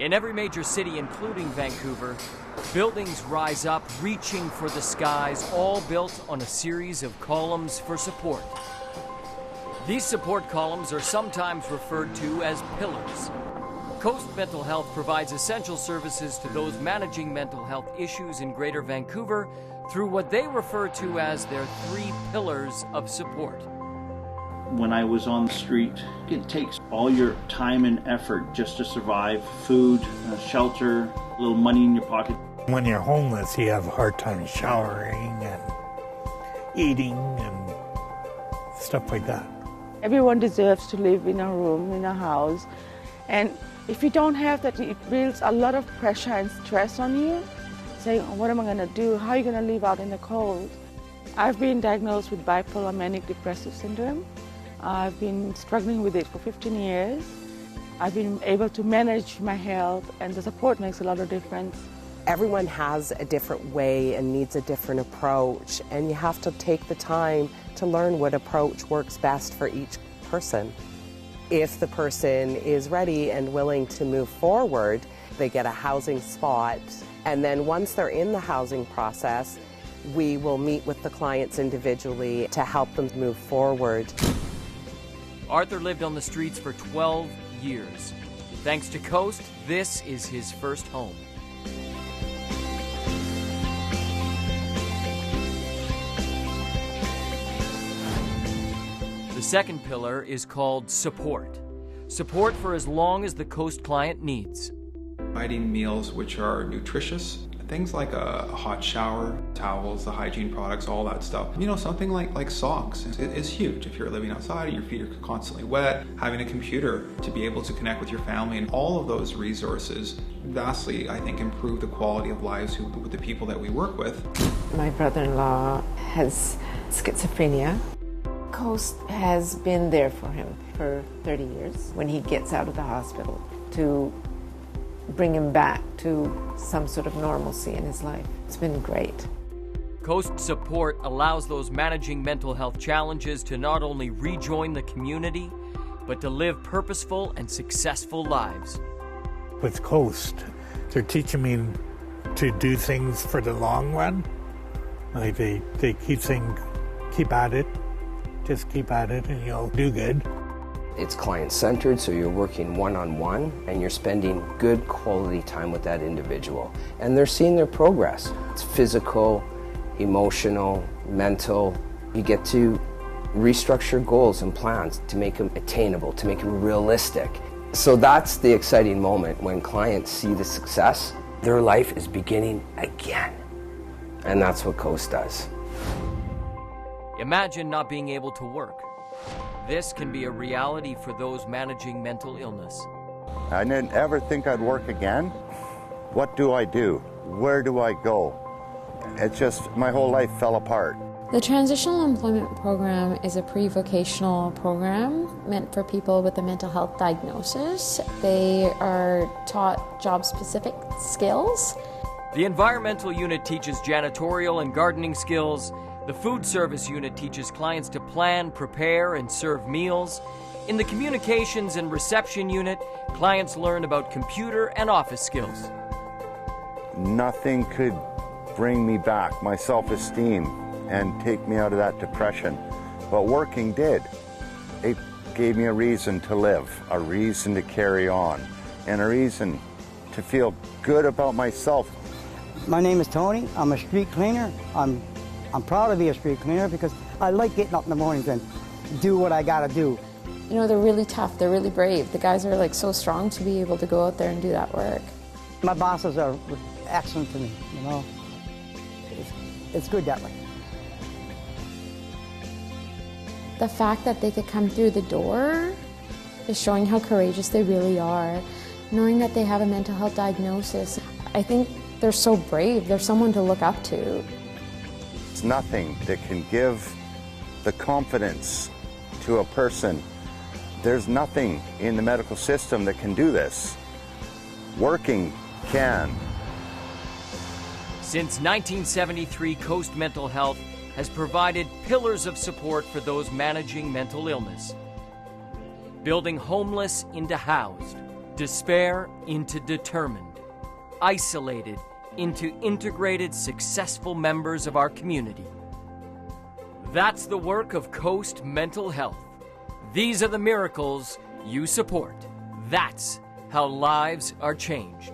In every major city, including Vancouver, buildings rise up, reaching for the skies, all built on a series of columns for support. These support columns are sometimes referred to as pillars. Coast Mental Health provides essential services to those managing mental health issues in Greater Vancouver through what they refer to as their 3 pillars of support. When I was on the street, it takes all your time and effort just to survive. Food, shelter, a little money in your pocket. When you're homeless, you have a hard time showering and eating and stuff like that. Everyone deserves to live in a room, in a house. And if you don't have that, it builds a lot of pressure and stress on you. Saying, oh, what am I going to do? How are you going to live out in the cold? I've been diagnosed with bipolar manic depressive syndrome. I've been struggling with it for 15 years. I've been able to manage my health, and the support makes a lot of difference. Everyone has a different way and needs a different approach, and you have to take the time to learn what approach works best for each person. If the person is ready and willing to move forward, they get a housing spot, and then once they're in the housing process, we will meet with the clients individually to help them move forward. Arthur lived on the streets for 12 years. Thanks to Coast, this is his first home. The second pillar is called support. Support for as long as the Coast client needs. Providing meals which are nutritious, things like a hot shower, towels, the hygiene products, all that stuff. You know, something like socks is huge. If you're living outside and your feet are constantly wet, having a computer to be able to connect with your family, and all of those resources vastly, I think, improve the quality of lives with the people that we work with. My brother-in-law has schizophrenia. Coast has been there for him for 30 years when he gets out of the hospital to bring him back to some sort of normalcy in his life. It's been great. Coast support allows those managing mental health challenges to not only rejoin the community, but to live purposeful and successful lives. With Coast, they're teaching me to do things for the long run. Like they keep saying, keep at it, just keep at it and you'll do good. It's client-centered, so you're working one-on-one and you're spending good quality time with that individual. And they're seeing their progress. It's physical, emotional, mental. You get to restructure goals and plans to make them attainable, to make them realistic. So that's the exciting moment when clients see the success. Their life is beginning again. And that's what Coast does. Imagine not being able to work. This can be a reality for those managing mental illness. I didn't ever think I'd work again. What do I do? Where do I go? It's just, my whole life fell apart. The Transitional Employment Program is a pre-vocational program meant for people with a mental health diagnosis. They are taught job-specific skills. The Environmental Unit teaches janitorial and gardening skills. The Food Service Unit teaches clients to plan, prepare, and serve meals. In the Communications and Reception Unit, clients learn about computer and office skills. Nothing could bring me back, my self-esteem, and take me out of that depression. But working did. It gave me a reason to live, a reason to carry on, and a reason to feel good about myself. My name is Tony. I'm a street cleaner. I'm proud to be a street cleaner because I like getting up in the mornings and do what I gotta do. You know, they're really tough, they're really brave. The guys are like so strong to be able to go out there and do that work. My bosses are excellent to me, you know. It's good that way. The fact that they could come through the door is showing how courageous they really are. Knowing that they have a mental health diagnosis, I think they're so brave. They're someone to look up to. It's nothing that can give the confidence to a person. There's nothing in the medical system that can do this. Working can. Since 1973, Coast Mental Health has provided pillars of support for those managing mental illness. Building homeless into housed, despair into determined, isolated into integrated, successful members of our community. That's the work of Coast Mental Health. These are the miracles you support. That's how lives are changed.